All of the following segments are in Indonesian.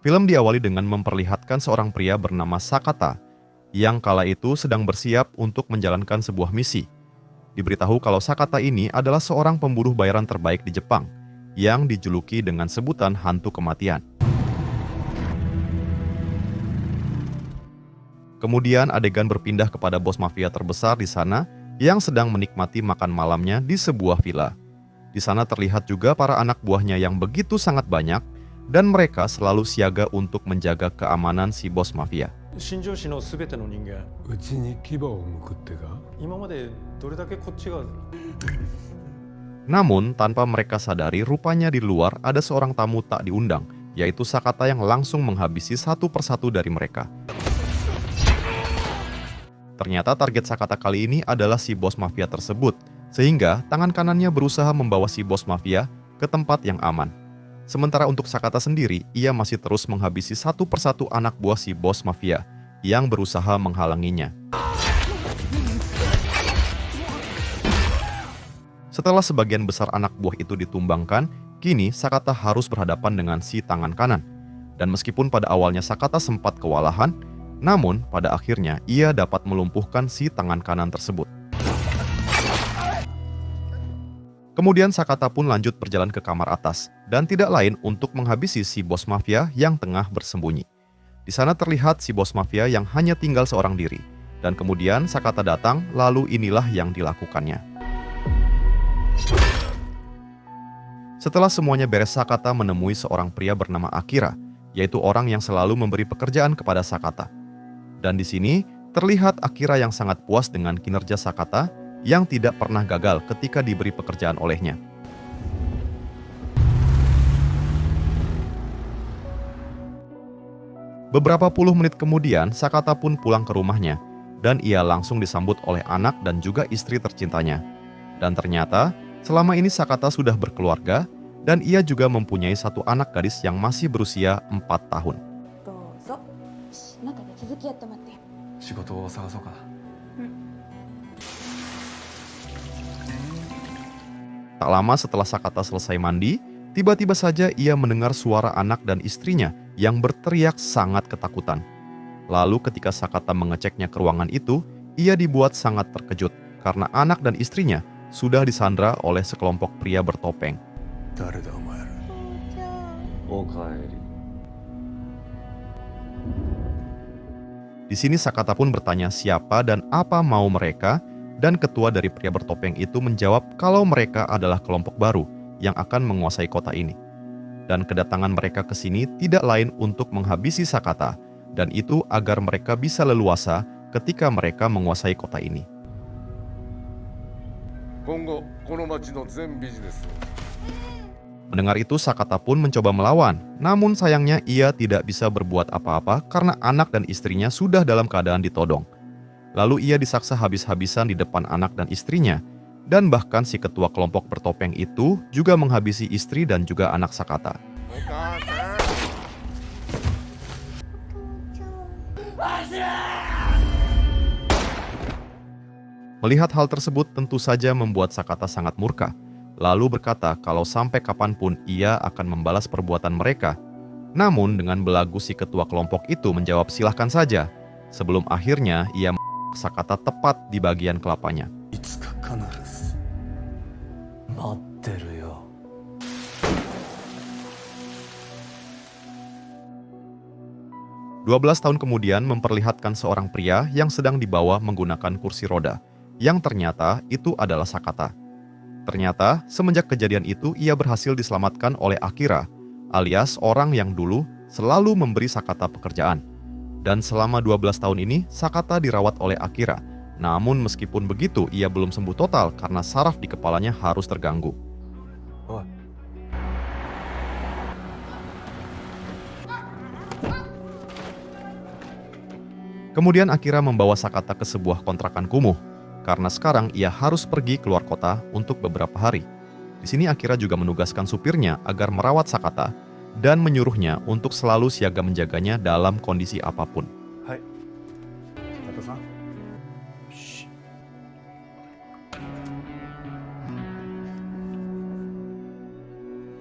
Film diawali dengan memperlihatkan seorang pria bernama Sakata yang kala itu sedang bersiap untuk menjalankan sebuah misi. Diberitahu kalau Sakata ini adalah seorang pembunuh bayaran terbaik di Jepang yang dijuluki dengan sebutan hantu kematian. Kemudian adegan berpindah kepada bos mafia terbesar di sana yang sedang menikmati makan malamnya di sebuah villa. Di sana terlihat juga para anak buahnya yang begitu sangat banyak dan mereka selalu siaga untuk menjaga keamanan si bos mafia. 新庄市のすべての人間、うちに牙を向くってか？今までどれだけこっちが Namun, tanpa mereka sadari, rupanya di luar ada seorang tamu tak diundang, yaitu Sakata yang langsung menghabisi satu persatu dari mereka. Ternyata target Sakata kali ini adalah si bos mafia tersebut, sehingga tangan kanannya berusaha membawa si bos mafia ke tempat yang aman. Sementara untuk Sakata sendiri, ia masih terus menghabisi satu persatu anak buah si bos mafia yang berusaha menghalanginya. Setelah sebagian besar anak buah itu ditumbangkan, kini Sakata harus berhadapan dengan si tangan kanan. Dan meskipun pada awalnya Sakata sempat kewalahan, namun pada akhirnya ia dapat melumpuhkan si tangan kanan tersebut. Kemudian Sakata pun lanjut berjalan ke kamar atas, dan tidak lain untuk menghabisi si bos mafia yang tengah bersembunyi. Di sana terlihat si bos mafia yang hanya tinggal seorang diri, dan kemudian Sakata datang, lalu inilah yang dilakukannya. Setelah semuanya beres, Sakata menemui seorang pria bernama Akira, yaitu orang yang selalu memberi pekerjaan kepada Sakata. Dan di sini terlihat Akira yang sangat puas dengan kinerja Sakata yang tidak pernah gagal ketika diberi pekerjaan olehnya. Beberapa puluh menit kemudian, Sakata pun pulang ke rumahnya, dan ia langsung disambut oleh anak dan juga istri tercintanya. Dan ternyata, selama ini Sakata sudah berkeluarga, dan ia juga mempunyai satu anak gadis yang masih berusia 4 tahun. どうぞ。中で続きやってもらって。仕事を探そうか。Tak lama setelah Sakata selesai mandi, tiba-tiba saja ia mendengar suara anak dan istrinya yang berteriak sangat ketakutan. Lalu ketika Sakata mengeceknya ke ruangan itu, ia dibuat sangat terkejut karena anak dan istrinya sudah disandra oleh sekelompok pria bertopeng. 誰だお前ら。おかえり。 Di sini Sakata pun bertanya siapa dan apa mau mereka, dan ketua dari pria bertopeng itu menjawab kalau mereka adalah kelompok baru yang akan menguasai kota ini. Dan kedatangan mereka ke sini tidak lain untuk menghabisi Sakata, dan itu agar mereka bisa leluasa ketika mereka menguasai kota ini. 今後この町の全ビジネスを。 Mendengar itu, Sakata pun mencoba melawan, namun sayangnya ia tidak bisa berbuat apa-apa karena anak dan istrinya sudah dalam keadaan ditodong. Lalu ia disaksa habis-habisan di depan anak dan istrinya, dan bahkan si ketua kelompok bertopeng itu juga menghabisi istri dan juga anak Sakata. Melihat hal tersebut tentu saja membuat Sakata sangat murka, lalu berkata kalau sampai kapanpun ia akan membalas perbuatan mereka. Namun dengan belagu si ketua kelompok itu menjawab silahkan saja, sebelum akhirnya ia Sakata tepat di bagian kelapanya. いつか必ず待ってるよ。 12 tahun kemudian memperlihatkan seorang pria yang sedang dibawa menggunakan kursi roda, yang ternyata itu adalah Sakata. Ternyata semenjak kejadian itu ia berhasil diselamatkan oleh Akira, alias orang yang dulu selalu memberi Sakata pekerjaan. Dan selama 12 tahun ini Sakata dirawat oleh Akira. Namun meskipun begitu ia belum sembuh total karena saraf di kepalanya harus terganggu. おい。 Kemudian Akira membawa Sakata ke sebuah kontrakan kumuh, karena sekarang ia harus pergi keluar kota untuk beberapa hari. Di sini Akira juga menugaskan supirnya agar merawat Sakata dan menyuruhnya untuk selalu siaga menjaganya dalam kondisi apapun. はい。中田さん。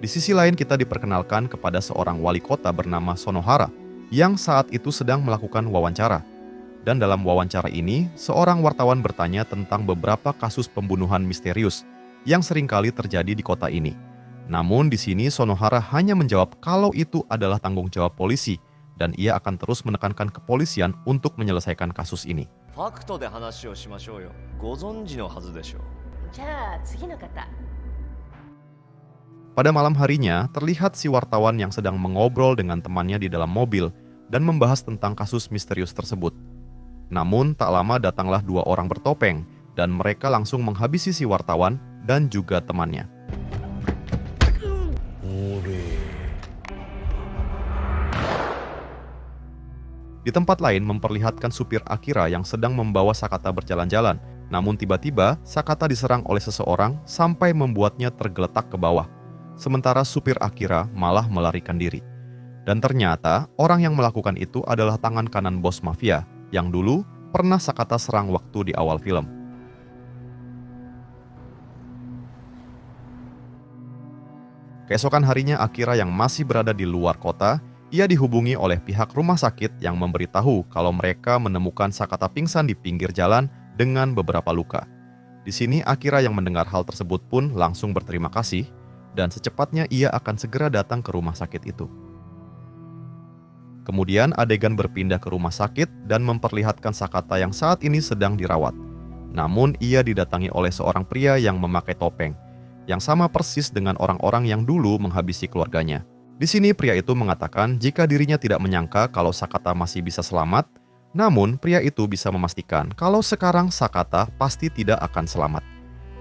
Di Di sisi lain kita diperkenalkan kepada seorang wali kota bernama Sonohara yang saat itu sedang melakukan wawancara. Dan dalam wawancara ini, seorang wartawan bertanya tentang beberapa kasus pembunuhan misterius yang seringkali terjadi di kota ini. Namun di sini Sonohara hanya menjawab kalau itu adalah tanggung jawab polisi dan ia akan terus menekankan kepolisian untuk menyelesaikan kasus ini. ファクトで話をしましょうよ。ご存知のはずでしょう。じゃあ次の方。 Pada malam harinya, terlihat si wartawan yang sedang mengobrol dengan temannya di dalam mobil dan membahas tentang kasus misterius tersebut. Namun, tak lama datanglah dua orang bertopeng dan mereka langsung menghabisi si wartawan dan juga temannya. Di tempat lain memperlihatkan supir Akira yang sedang membawa Sakata berjalan-jalan. Namun tiba-tiba, Sakata diserang oleh seseorang sampai membuatnya tergeletak ke bawah. Sementara supir Akira malah melarikan diri. Dan ternyata, orang yang melakukan itu adalah tangan kanan bos mafia yang dulu pernah Sakata serang waktu di awal film. Keesokan harinya Akira yang masih berada di luar kota, ia dihubungi oleh pihak rumah sakit yang memberitahu kalau mereka menemukan Sakata pingsan di pinggir jalan dengan beberapa luka. Di sini Akira yang mendengar hal tersebut pun langsung berterima kasih dan secepatnya ia akan segera datang ke rumah sakit itu. Kemudian adegan berpindah ke rumah sakit dan memperlihatkan Sakata yang saat ini sedang dirawat. Namun ia didatangi oleh seorang pria yang memakai topeng, yang sama persis dengan orang-orang yang dulu menghabisi keluarganya. Di sini pria itu mengatakan jika dirinya tidak menyangka kalau Sakata masih bisa selamat, namun pria itu bisa memastikan kalau sekarang Sakata pasti tidak akan selamat.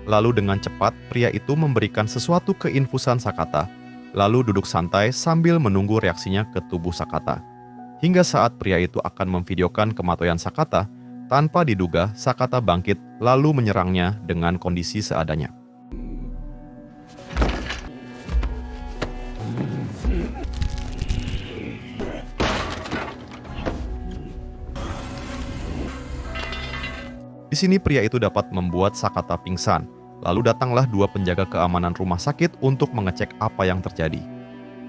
Lalu dengan cepat pria itu memberikan sesuatu ke infusan Sakata, lalu duduk santai sambil menunggu reaksinya ke tubuh Sakata. Hingga saat pria itu akan memvideokan kematian Sakata, tanpa diduga Sakata bangkit lalu menyerangnya dengan kondisi seadanya. Di sini pria itu dapat membuat Sakata pingsan. Lalu datanglah dua penjaga keamanan rumah sakit untuk mengecek apa yang terjadi.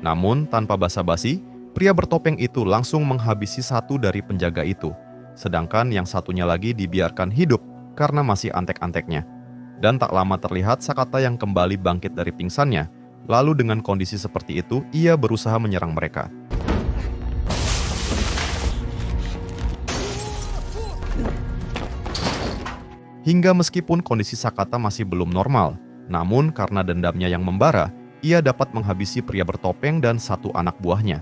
Namun tanpa basa-basi, pria bertopeng itu langsung menghabisi satu dari penjaga itu. Sedangkan yang satunya lagi dibiarkan hidup karena masih antek-anteknya. Dan tak lama terlihat Sakata yang kembali bangkit dari pingsannya. Lalu dengan kondisi seperti itu, ia berusaha menyerang mereka. Hingga meskipun kondisi Sakata masih belum normal, namun karena dendamnya yang membara, ia dapat menghabisi pria bertopeng dan satu anak buahnya.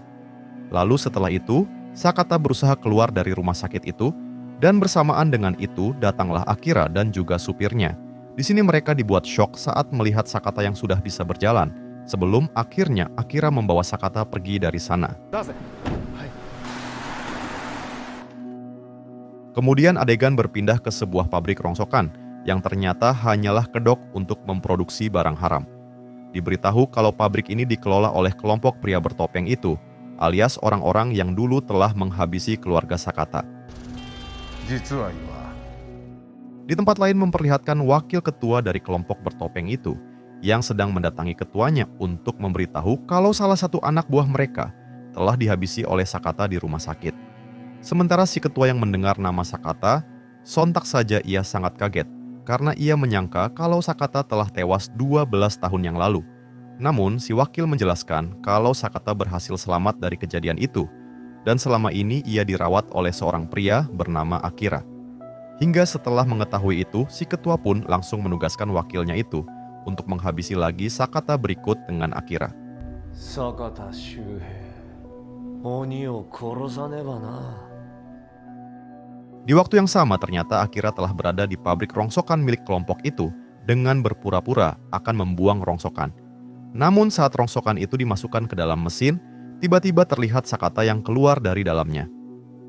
Lalu setelah itu, Sakata berusaha keluar dari rumah sakit itu, dan bersamaan dengan itu datanglah Akira dan juga supirnya. Di sini mereka dibuat syok saat melihat Sakata yang sudah bisa berjalan, sebelum akhirnya Akira membawa Sakata pergi dari sana. Kemudian adegan berpindah ke sebuah pabrik rongsokan yang ternyata hanyalah kedok untuk memproduksi barang haram. Diberitahu kalau pabrik ini dikelola oleh kelompok pria bertopeng itu, alias orang-orang yang dulu telah menghabisi keluarga Sakata. Di tempat lain memperlihatkan wakil ketua dari kelompok bertopeng itu yang sedang mendatangi ketuanya untuk memberitahu kalau salah satu anak buah mereka telah dihabisi oleh Sakata di rumah sakit. Sementara si ketua yang mendengar nama Sakata, sontak saja ia sangat kaget karena ia menyangka kalau Sakata telah tewas 12 tahun yang lalu. Namun si wakil menjelaskan kalau Sakata berhasil selamat dari kejadian itu dan selama ini ia dirawat oleh seorang pria bernama Akira. Hingga setelah mengetahui itu, si ketua pun langsung menugaskan wakilnya itu untuk menghabisi lagi Sakata berikut dengan Akira. Sakata Shuhei, Oni o korosane ba na. Di waktu yang sama ternyata Akira telah berada di pabrik rongsokan milik kelompok itu dengan berpura-pura akan membuang rongsokan. Namun saat rongsokan itu dimasukkan ke dalam mesin, tiba-tiba terlihat Sakata yang keluar dari dalamnya.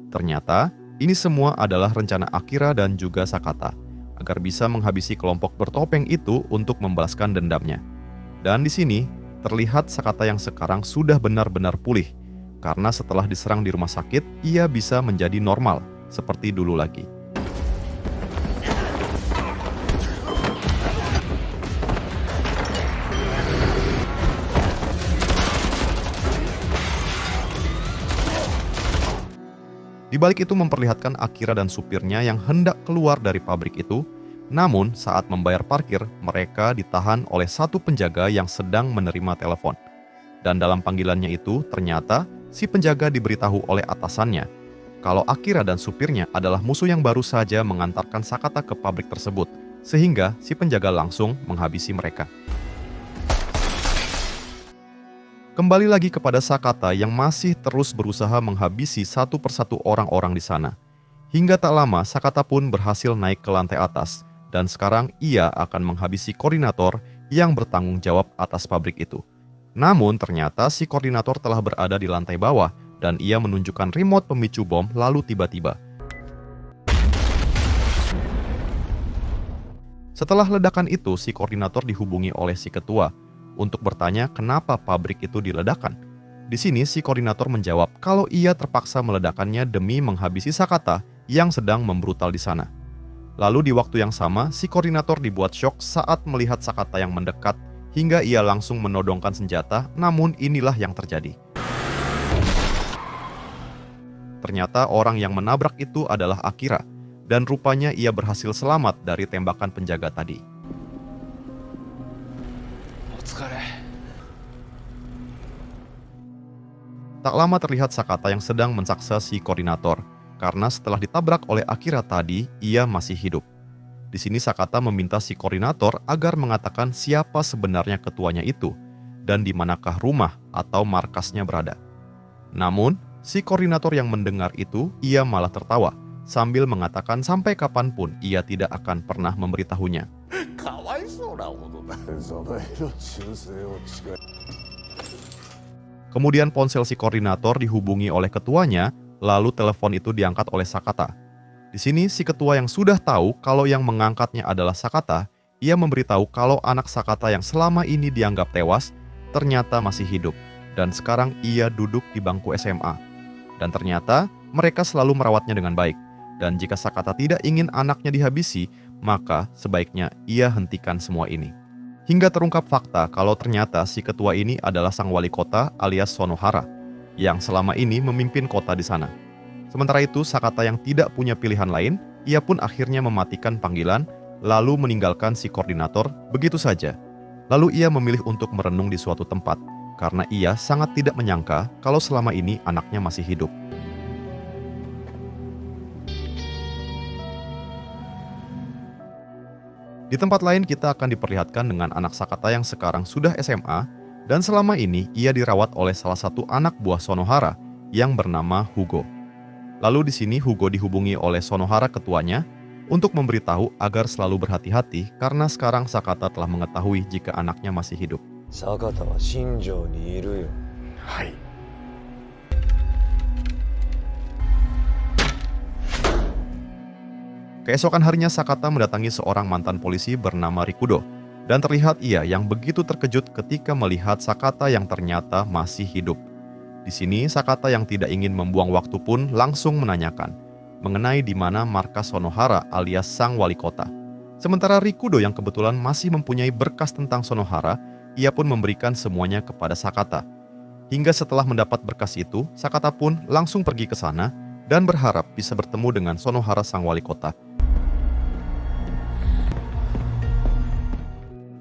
Ternyata ini semua adalah rencana Akira dan juga Sakata agar bisa menghabisi kelompok bertopeng itu untuk membalaskan dendamnya. Dan di sini terlihat Sakata yang sekarang sudah benar-benar pulih karena setelah diserang di rumah sakit ia bisa menjadi normal seperti dulu lagi. Di balik itu memperlihatkan Akira dan supirnya yang hendak keluar dari pabrik itu, namun saat membayar parkir, mereka ditahan oleh satu penjaga yang sedang menerima telepon. Dan dalam panggilannya itu, ternyata si penjaga diberitahu oleh atasannya kalau Akira dan supirnya adalah musuh yang baru saja mengantarkan Sakata ke pabrik tersebut, sehingga si penjaga langsung menghabisi mereka. Kembali lagi kepada Sakata yang masih terus berusaha menghabisi satu persatu orang-orang di sana. Hingga tak lama, Sakata pun berhasil naik ke lantai atas, dan sekarang ia akan menghabisi koordinator yang bertanggung jawab atas pabrik itu. Namun ternyata si koordinator telah berada di lantai bawah, dan ia menunjukkan remote pemicu bom lalu tiba-tiba. Setelah ledakan itu, si koordinator dihubungi oleh si ketua untuk bertanya kenapa pabrik itu diledakkan. Di sini si koordinator menjawab kalau ia terpaksa meledakannya demi menghabisi Sakata yang sedang membrutal di sana. Lalu di waktu yang sama, si koordinator dibuat syok saat melihat Sakata yang mendekat hingga ia langsung menodongkan senjata, namun inilah yang terjadi. Ternyata orang yang menabrak itu adalah Akira, dan rupanya ia berhasil selamat dari tembakan penjaga tadi. Tak lama terlihat Sakata yang sedang mensaksa si koordinator, karena setelah ditabrak oleh Akira tadi, ia masih hidup. Di sini Sakata meminta si koordinator agar mengatakan siapa sebenarnya ketuanya itu, dan di manakah rumah atau markasnya berada. Namun, si koordinator yang mendengar itu, ia malah tertawa, sambil mengatakan sampai kapanpun ia tidak akan pernah memberitahunya. Kemudian ponsel si koordinator dihubungi oleh ketuanya, lalu telepon itu diangkat oleh Sakata. Di sini si ketua yang sudah tahu kalau yang mengangkatnya adalah Sakata, ia memberitahu kalau anak Sakata yang selama ini dianggap tewas, ternyata masih hidup, dan sekarang ia duduk di bangku SMA. Dan ternyata mereka selalu merawatnya dengan baik. Dan jika Sakata tidak ingin anaknya dihabisi, maka sebaiknya ia hentikan semua ini. Hingga terungkap fakta kalau ternyata si ketua ini adalah sang wali kota alias Sonohara, yang selama ini memimpin kota di sana. Sementara itu, Sakata yang tidak punya pilihan lain, ia pun akhirnya mematikan panggilan, lalu meninggalkan si koordinator begitu saja. Lalu ia memilih untuk merenung di suatu tempat, karena ia sangat tidak menyangka kalau selama ini anaknya masih hidup. Di tempat lain kita akan diperlihatkan dengan anak Sakata yang sekarang sudah SMA, dan selama ini ia dirawat oleh salah satu anak buah Sonohara yang bernama Hugo. Lalu di sini Hugo dihubungi oleh Sonohara ketuanya untuk memberitahu agar selalu berhati-hati karena sekarang Sakata telah mengetahui jika anaknya masih hidup. Sakata wa Shinjou ni iru yo. Hai. Keesokan harinya Sakata mendatangi seorang mantan polisi bernama Rikudo, dan terlihat ia yang begitu terkejut ketika melihat Sakata yang ternyata masih hidup. Di sini Sakata yang tidak ingin membuang waktu pun langsung menanyakan mengenai di mana markas Sonohara alias sang wali kota. Sementara Rikudo yang kebetulan masih mempunyai berkas tentang Sonohara, ia pun memberikan semuanya kepada Sakata. Hingga setelah mendapat berkas itu, Sakata pun langsung pergi ke sana dan berharap bisa bertemu dengan Sonohara sang wali kota.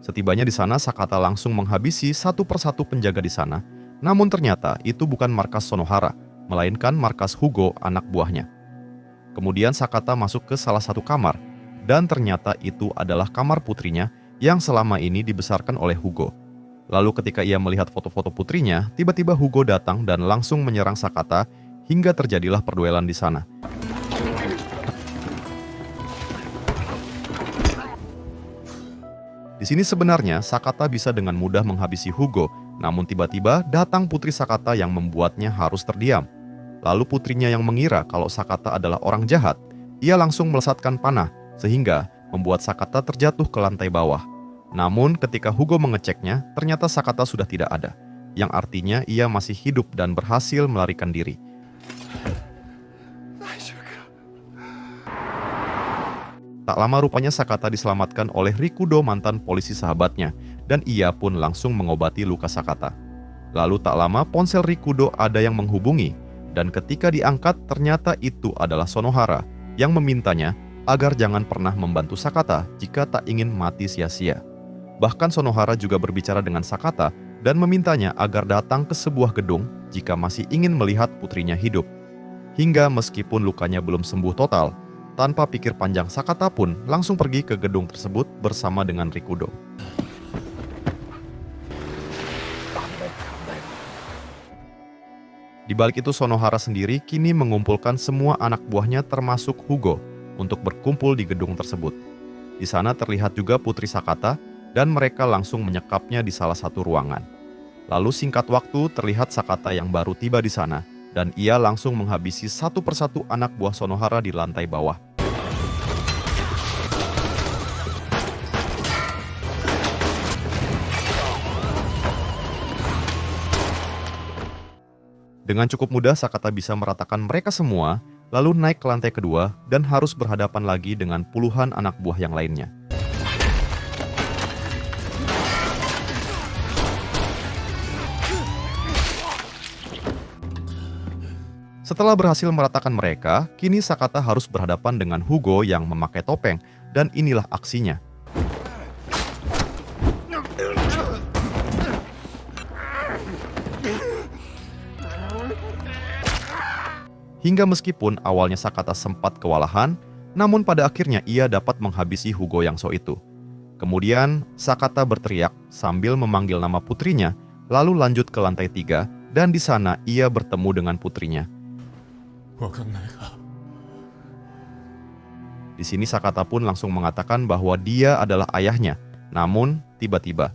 Setibanya di sana, Sakata langsung menghabisi satu persatu penjaga di sana. Namun ternyata itu bukan markas Sonohara, melainkan markas Hugo, anak buahnya. Kemudian Sakata masuk ke salah satu kamar, dan ternyata itu adalah kamar putrinya yang selama ini dibesarkan oleh Hugo. Lalu ketika ia melihat foto-foto putrinya, tiba-tiba Hugo datang dan langsung menyerang Sakata hingga terjadilah perduelan di sana. Di sini sebenarnya Sakata bisa dengan mudah menghabisi Hugo, namun tiba-tiba datang putri Sakata yang membuatnya harus terdiam. Lalu putrinya yang mengira kalau Sakata adalah orang jahat, ia langsung melesatkan panah sehingga membuat Sakata terjatuh ke lantai bawah. Namun ketika Hugo mengeceknya, ternyata Sakata sudah tidak ada, yang artinya ia masih hidup dan berhasil melarikan diri. Tak lama rupanya Sakata diselamatkan oleh Rikudo, mantan polisi sahabatnya, dan ia pun langsung mengobati luka Sakata. Lalu tak lama ponsel Rikudo ada yang menghubungi, Dan ketika diangkat, ternyata itu adalah Sonohara yang memintanya agar jangan pernah membantu Sakata jika tak ingin mati sia-sia. Bahkan Sonohara juga berbicara dengan Sakata dan memintanya agar datang ke sebuah gedung jika masih ingin melihat putrinya hidup. Hingga meskipun lukanya belum sembuh total, tanpa pikir panjang Sakata pun langsung pergi ke gedung tersebut bersama dengan Rikudo. Di balik itu Sonohara sendiri kini mengumpulkan semua anak buahnya termasuk Hugo untuk berkumpul di gedung tersebut. Di sana terlihat juga putri Sakata dan mereka langsung menyekapnya di salah satu ruangan. Lalu singkat waktu terlihat Sakata yang baru tiba di sana dan ia langsung menghabisi satu persatu anak buah Sonohara di lantai bawah. Dengan cukup mudah Sakata bisa meratakan mereka semua, lalu naik ke lantai kedua dan harus berhadapan lagi dengan puluhan anak buah yang lainnya. Setelah berhasil meratakan mereka, kini Sakata harus berhadapan dengan Hugo yang memakai topeng, dan inilah aksinya. Hingga meskipun awalnya Sakata sempat kewalahan, namun pada akhirnya ia dapat menghabisi Hugo yang so itu. Kemudian Sakata berteriak sambil memanggil nama putrinya, lalu lanjut ke lantai 3 dan di sana ia bertemu dengan putrinya. Di sini Sakata pun langsung mengatakan bahwa dia adalah ayahnya, namun tiba-tiba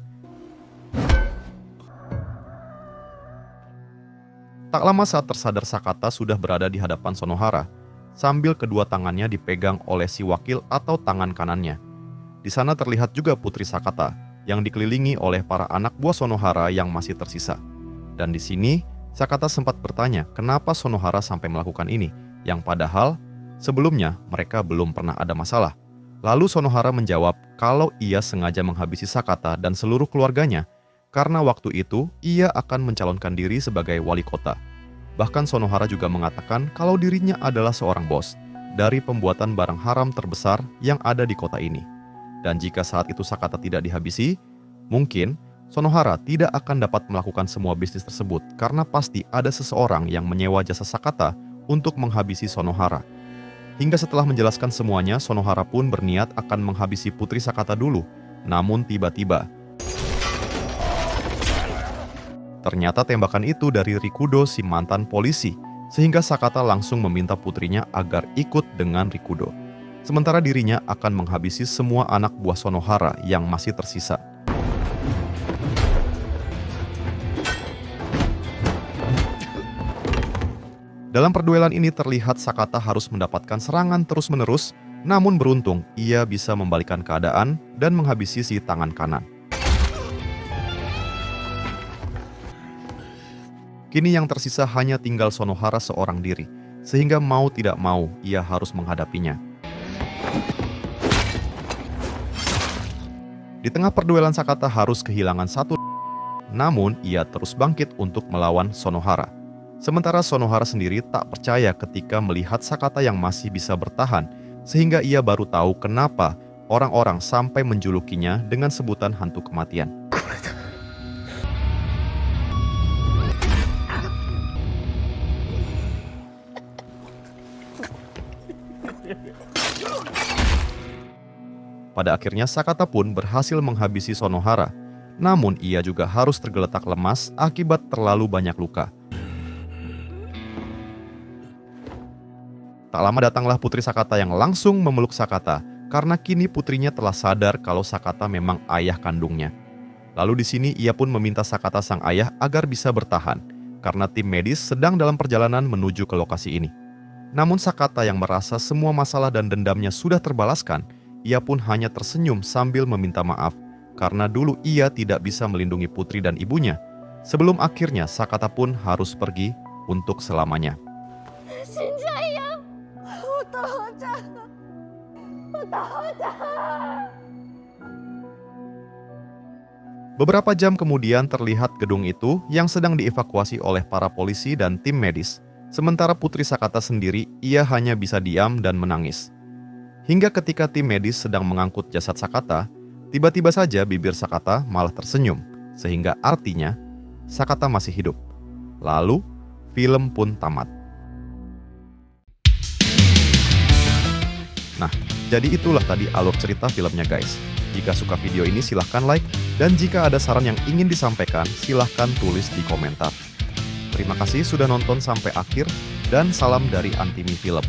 tak lama saat tersadar Sakata sudah berada di hadapan Sonohara, sambil kedua tangannya dipegang oleh si wakil atau tangan kanannya. Di sana terlihat juga putri Sakata yang dikelilingi oleh para anak buah Sonohara yang masih tersisa. Dan di sini Sakata sempat bertanya kenapa Sonohara sampai melakukan ini, yang padahal sebelumnya mereka belum pernah ada masalah. Lalu Sonohara menjawab kalau ia sengaja menghabisi Sakata dan seluruh keluarganya karena waktu itu ia akan mencalonkan diri sebagai wali kota. Bahkan Sonohara juga mengatakan kalau dirinya adalah seorang bos dari pembuatan barang haram terbesar yang ada di kota ini. Dan jika saat itu Sakata tidak dihabisi, mungkin Sonohara tidak akan dapat melakukan semua bisnis tersebut karena pasti ada seseorang yang menyewa jasa Sakata untuk menghabisi Sonohara. Hingga setelah menjelaskan semuanya, Sonohara pun berniat akan menghabisi putri Sakata dulu. Namun tiba-tiba ternyata tembakan itu dari Rikudo si mantan polisi, sehingga Sakata langsung meminta putrinya agar ikut dengan Rikudo. Sementara dirinya akan menghabisi semua anak buah Sonohara yang masih tersisa. Dalam perduelan ini terlihat Sakata harus mendapatkan serangan terus-menerus, namun beruntung ia bisa membalikkan keadaan dan menghabisi si tangan kanan. Kini yang tersisa hanya tinggal Sonohara seorang diri, sehingga mau tidak mau ia harus menghadapinya. Di tengah perduelan Sakata harus kehilangan satu, namun ia terus bangkit untuk melawan Sonohara. Sementara Sonohara sendiri tak percaya ketika melihat Sakata yang masih bisa bertahan, sehingga ia baru tahu kenapa orang-orang sampai menjulukinya dengan sebutan hantu kematian. Pada akhirnya Sakata pun berhasil menghabisi Sonohara, namun ia juga harus tergeletak lemas akibat terlalu banyak luka. Tak lama datanglah putri Sakata yang langsung memeluk Sakata karena kini putrinya telah sadar kalau Sakata memang ayah kandungnya. Lalu di sini ia pun meminta Sakata sang ayah agar bisa bertahan karena tim medis sedang dalam perjalanan menuju ke lokasi ini. Namun Sakata yang merasa semua masalah dan dendamnya sudah terbalaskan, ia pun hanya tersenyum sambil meminta maaf karena dulu ia tidak bisa melindungi putri dan ibunya. Sebelum akhirnya Sakata pun harus pergi untuk selamanya. Beberapa jam kemudian terlihat gedung itu yang sedang dievakuasi oleh para polisi dan tim medis. Sementara Putri Sakata sendiri, ia hanya bisa diam dan menangis. Hingga ketika tim medis sedang mengangkut jasad Sakata, tiba-tiba saja bibir Sakata malah tersenyum, sehingga artinya Sakata masih hidup. Lalu, film pun tamat. Nah, jadi itulah tadi alur cerita filmnya guys. Jika suka video ini silahkan like, dan jika ada saran yang ingin disampaikan, silahkan tulis di komentar. Terima kasih sudah nonton sampai akhir, dan salam dari Antimi Film.